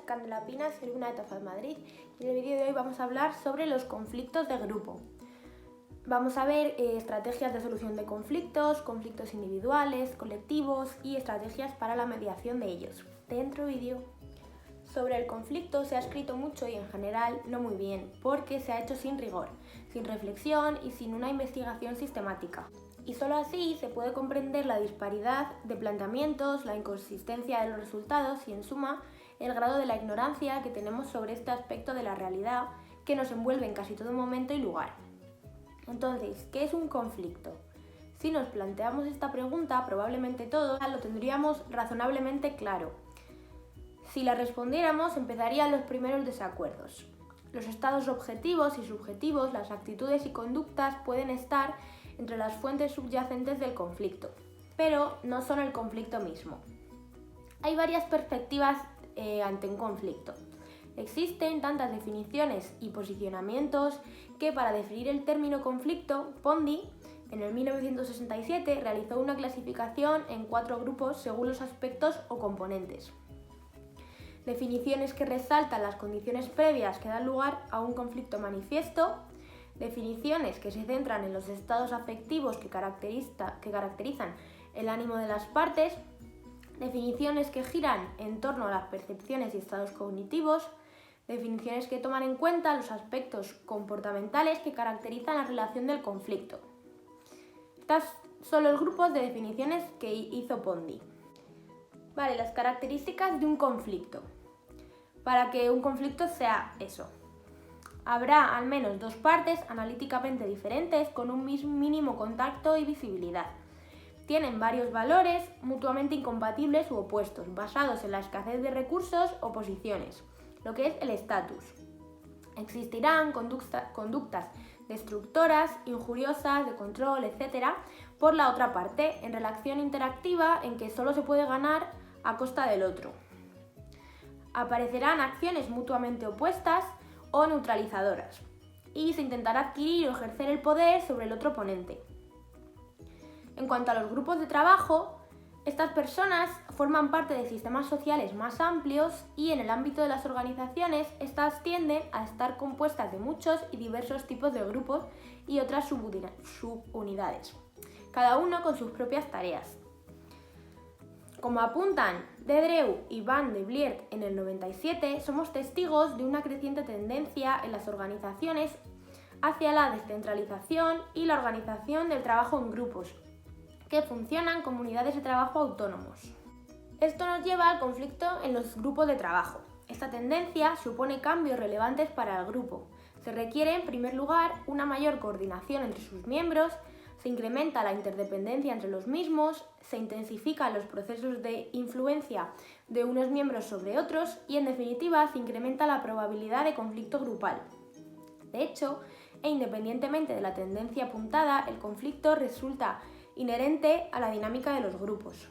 Candela Pina, soy alumna de TOEFL Madrid y en el vídeo de hoy vamos a hablar sobre los conflictos de grupo. Vamos a ver estrategias de solución de conflictos, conflictos individuales, colectivos y estrategias para la mediación de ellos. Dentro vídeo. Sobre el conflicto se ha escrito mucho y en general no muy bien, porque se ha hecho sin rigor, sin reflexión y sin una investigación sistemática. Y solo así se puede comprender la disparidad de planteamientos, la inconsistencia de los resultados y, en suma, el grado de la ignorancia que tenemos sobre este aspecto de la realidad que nos envuelve en casi todo momento y lugar. Entonces, ¿qué es un conflicto? Si nos planteamos esta pregunta, probablemente todos lo tendríamos razonablemente claro. Si la respondiéramos, empezarían los primeros desacuerdos. Los estados objetivos y subjetivos, las actitudes y conductas pueden estar entre las fuentes subyacentes del conflicto, pero no son el conflicto mismo. Hay varias perspectivas ante un conflicto. Existen tantas definiciones y posicionamientos que para definir el término conflicto, Pondí, en el 1967, realizó una clasificación en 4 grupos según los aspectos o componentes. Definiciones que resaltan las condiciones previas que dan lugar a un conflicto manifiesto, definiciones que se centran en los estados afectivos que caracterizan el ánimo de las partes, definiciones que giran en torno a las percepciones y estados cognitivos, definiciones que toman en cuenta los aspectos comportamentales que caracterizan la relación del conflicto. Estos son los grupos de definiciones que hizo Pondí. Vale, las características de un conflicto. Para que un conflicto sea eso, habrá al menos 2 partes analíticamente diferentes con un mínimo contacto y visibilidad. Tienen varios valores mutuamente incompatibles u opuestos, basados en la escasez de recursos o posiciones, lo que es el estatus. Existirán conductas destructoras, injuriosas, de control, etc., por la otra parte, en relación interactiva en que solo se puede ganar a costa del otro. Aparecerán acciones mutuamente opuestas o neutralizadoras, y se intentará adquirir o ejercer el poder sobre el otro oponente. En cuanto a los grupos de trabajo, estas personas forman parte de sistemas sociales más amplios y en el ámbito de las organizaciones, estas tienden a estar compuestas de muchos y diversos tipos de grupos y otras subunidades, cada uno con sus propias tareas. Como apuntan Dedreu y Van de Vliert en el 97, somos testigos de una creciente tendencia en las organizaciones hacia la descentralización y la organización del trabajo en grupos, que funcionan como unidades de trabajo autónomos. Esto nos lleva al conflicto en los grupos de trabajo. Esta tendencia supone cambios relevantes para el grupo. Se requiere, en primer lugar, una mayor coordinación entre sus miembros, se incrementa la interdependencia entre los mismos, se intensifican los procesos de influencia de unos miembros sobre otros y, en definitiva, se incrementa la probabilidad de conflicto grupal. De hecho, e independientemente de la tendencia apuntada, el conflicto resulta inherente a la dinámica de los grupos.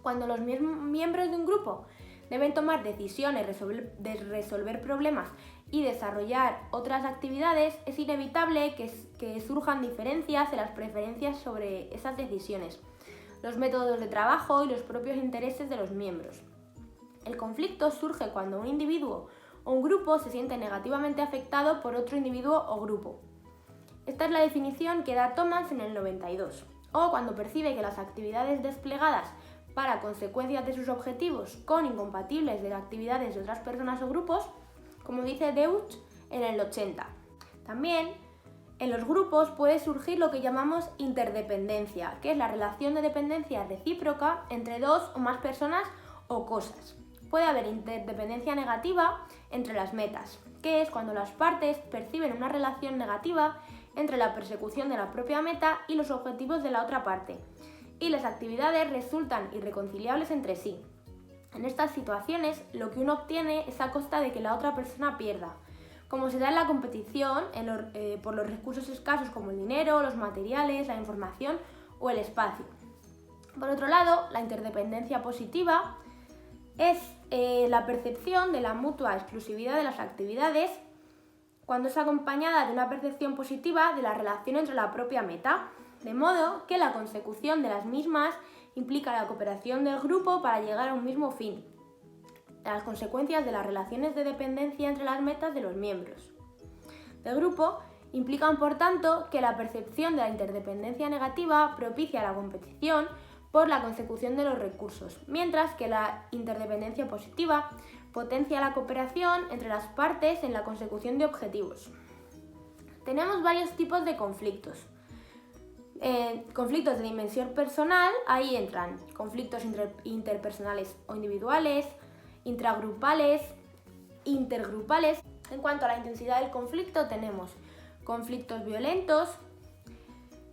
Cuando los miembros de un grupo deben tomar decisiones, resolver problemas y desarrollar otras actividades, es inevitable que surjan diferencias en las preferencias sobre esas decisiones, los métodos de trabajo y los propios intereses de los miembros. El conflicto surge cuando un individuo o un grupo se siente negativamente afectado por otro individuo o grupo. Esta es la definición que da Thomas en el 92. O cuando percibe que las actividades desplegadas para consecuencias de sus objetivos son incompatibles de las actividades de otras personas o grupos, como dice Deutsch en el 80. También en los grupos puede surgir lo que llamamos interdependencia, que es la relación de dependencia recíproca entre 2 o más personas o cosas. Puede haber interdependencia negativa entre las metas, que es cuando las partes perciben una relación negativa entre la persecución de la propia meta y los objetivos de la otra parte, y las actividades resultan irreconciliables entre sí. En estas situaciones, lo que uno obtiene es a costa de que la otra persona pierda, como se da en la competición por los recursos escasos como el dinero, los materiales, la información o el espacio. Por otro lado, la interdependencia positiva es la percepción de la mutua exclusividad de las actividades cuando es acompañada de una percepción positiva de la relación entre la propia meta, de modo que la consecución de las mismas implica la cooperación del grupo para llegar a un mismo fin. las consecuencias de las relaciones de dependencia entre las metas de los miembros del grupo implican, por tanto, que la percepción de la interdependencia negativa propicia la competición por la consecución de los recursos, mientras que la interdependencia positiva potencia la cooperación entre las partes en la consecución de objetivos. Tenemos varios tipos de conflictos. Conflictos de dimensión personal, ahí entran conflictos interpersonales o individuales, intragrupales, intergrupales. En cuanto a la intensidad del conflicto, tenemos conflictos violentos,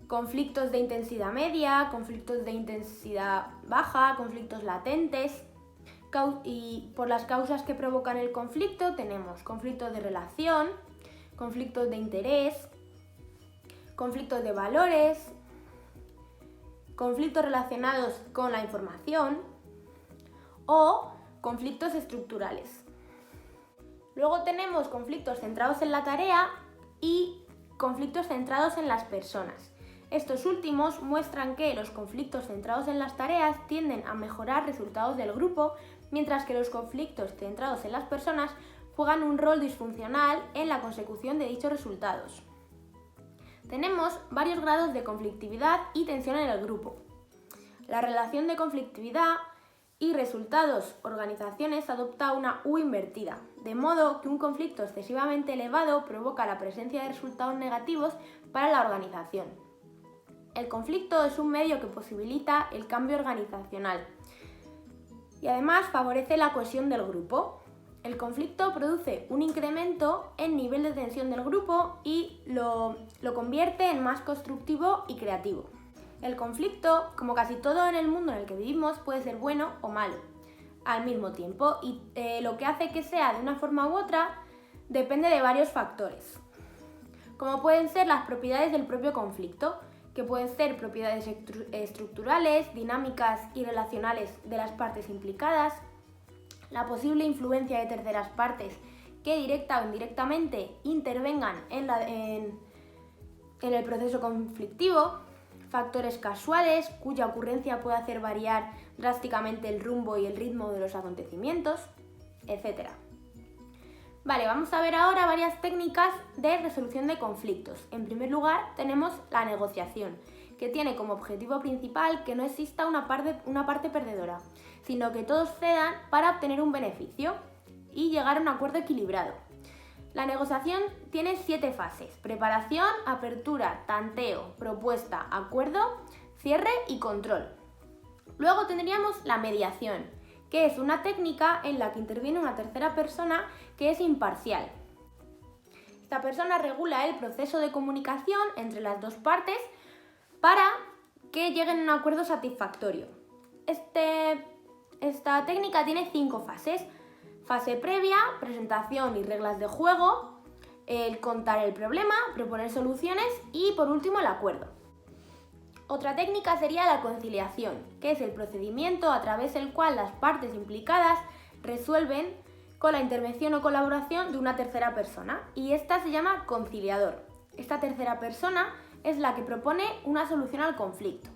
conflictos de intensidad media, conflictos de intensidad baja, conflictos latentes. Y por las causas que provocan el conflicto tenemos conflictos de relación, conflictos de interés, conflictos de valores, conflictos relacionados con la información o conflictos estructurales. Luego tenemos conflictos centrados en la tarea y conflictos centrados en las personas. Estos últimos muestran que los conflictos centrados en las tareas tienden a mejorar resultados del grupo, mientras que los conflictos centrados en las personas juegan un rol disfuncional en la consecución de dichos resultados. Tenemos varios grados de conflictividad y tensión en el grupo. La relación de conflictividad y resultados organizaciones adopta una U invertida, de modo que un conflicto excesivamente elevado provoca la presencia de resultados negativos para la organización. El conflicto es un medio que posibilita el cambio organizacional y además favorece la cohesión del grupo. El conflicto produce un incremento en nivel de tensión del grupo y lo convierte en más constructivo y creativo. El conflicto, como casi todo en el mundo en el que vivimos, puede ser bueno o malo al mismo tiempo y lo que hace que sea de una forma u otra depende de varios factores, como pueden ser las propiedades del propio conflicto, que pueden ser propiedades estructurales, dinámicas y relacionales de las partes implicadas, la posible influencia de terceras partes que directa o indirectamente intervengan en el proceso conflictivo, factores casuales cuya ocurrencia puede hacer variar drásticamente el rumbo y el ritmo de los acontecimientos, etc. Vale, vamos a ver ahora varias técnicas de resolución de conflictos. En primer lugar, tenemos la negociación, que tiene como objetivo principal que no exista una parte perdedora, sino que todos cedan para obtener un beneficio y llegar a un acuerdo equilibrado. La negociación tiene 7 fases: preparación, apertura, tanteo, propuesta, acuerdo, cierre y control. Luego tendríamos la mediación, que es una técnica en la que interviene una tercera persona que es imparcial. Esta persona regula el proceso de comunicación entre las dos partes para que lleguen a un acuerdo satisfactorio. Esta técnica tiene 5 fases. Fase previa, presentación y reglas de juego, el contar el problema, proponer soluciones y, por último, el acuerdo. Otra técnica sería la conciliación, que es el procedimiento a través del cual las partes implicadas resuelven con la intervención o colaboración de una tercera persona, y esta se llama conciliador. Esta tercera persona es la que propone una solución al conflicto.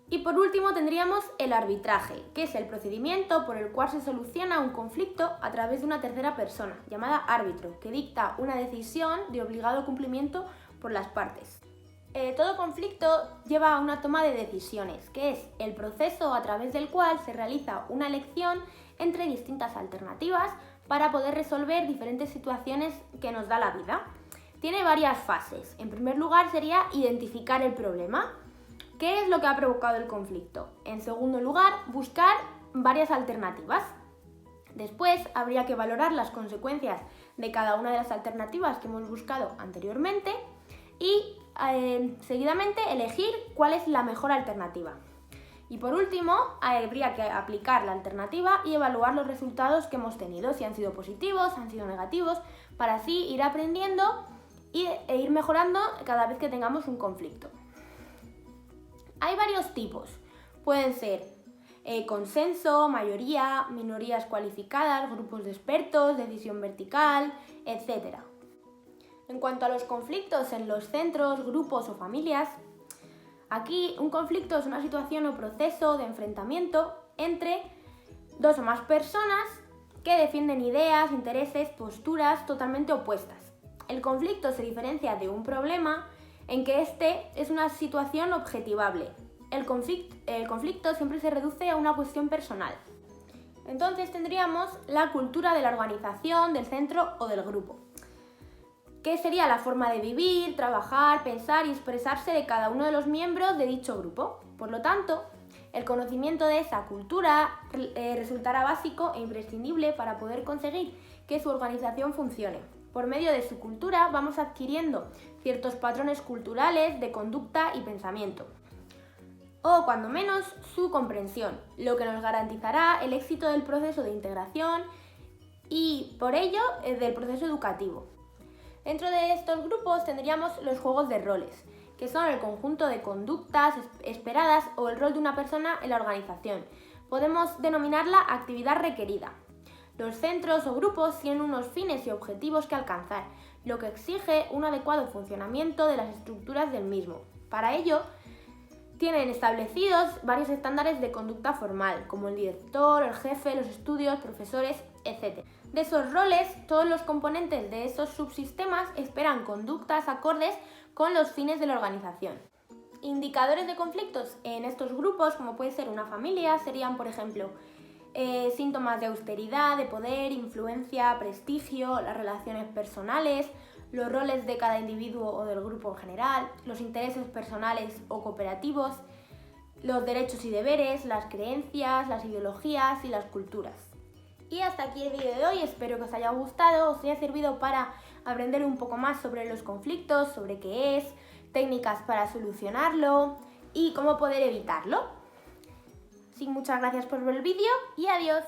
Y por último tendríamos el arbitraje, que es el procedimiento por el cual se soluciona un conflicto a través de una tercera persona, llamada árbitro, que dicta una decisión de obligado cumplimiento por las partes. Todo conflicto lleva a una toma de decisiones, que es el proceso a través del cual se realiza una elección entre distintas alternativas para poder resolver diferentes situaciones que nos da la vida. Tiene varias fases. En primer lugar sería identificar el problema. ¿Qué es lo que ha provocado el conflicto? En segundo lugar, buscar varias alternativas. Después, habría que valorar las consecuencias de cada una de las alternativas que hemos buscado anteriormente y, seguidamente, elegir cuál es la mejor alternativa. Y por último, habría que aplicar la alternativa y evaluar los resultados que hemos tenido, si han sido positivos, han sido negativos, para así ir aprendiendo e ir mejorando cada vez que tengamos un conflicto. Hay varios tipos. Pueden ser consenso, mayoría, minorías cualificadas, grupos de expertos, decisión vertical, etc. En cuanto a los conflictos en los centros, grupos o familias, aquí un conflicto es una situación o proceso de enfrentamiento entre dos o más personas que defienden ideas, intereses, posturas totalmente opuestas. El conflicto se diferencia de un problema en que este es una situación objetivable. El conflicto siempre se reduce a una cuestión personal. Entonces tendríamos la cultura de la organización, del centro o del grupo, que sería la forma de vivir, trabajar, pensar y expresarse de cada uno de los miembros de dicho grupo. Por lo tanto, el conocimiento de esa cultura resultará básico e imprescindible para poder conseguir que su organización funcione. Por medio de su cultura vamos adquiriendo ciertos patrones culturales de conducta y pensamiento, o cuando menos su comprensión, lo que nos garantizará el éxito del proceso de integración y por ello del proceso educativo. Dentro de estos grupos tendríamos los juegos de roles, que son el conjunto de conductas esperadas o el rol de una persona en la organización. Podemos denominarla actividad requerida. Los centros o grupos tienen unos fines y objetivos que alcanzar, lo que exige un adecuado funcionamiento de las estructuras del mismo. Para ello, tienen establecidos varios estándares de conducta formal, como el director, el jefe, los estudios, profesores, etc. De esos roles, todos los componentes de esos subsistemas esperan conductas acordes con los fines de la organización. Indicadores de conflictos en estos grupos, como puede ser una familia, serían, por ejemplo, síntomas de austeridad, de poder, influencia, prestigio, las relaciones personales, los roles de cada individuo o del grupo en general, los intereses personales o cooperativos, los derechos y deberes, las creencias, las ideologías y las culturas. Y hasta aquí el vídeo de hoy, espero que os haya gustado, os haya servido para aprender un poco más sobre los conflictos, sobre qué es, técnicas para solucionarlo y cómo poder evitarlo. Así, muchas gracias por ver el vídeo y adiós.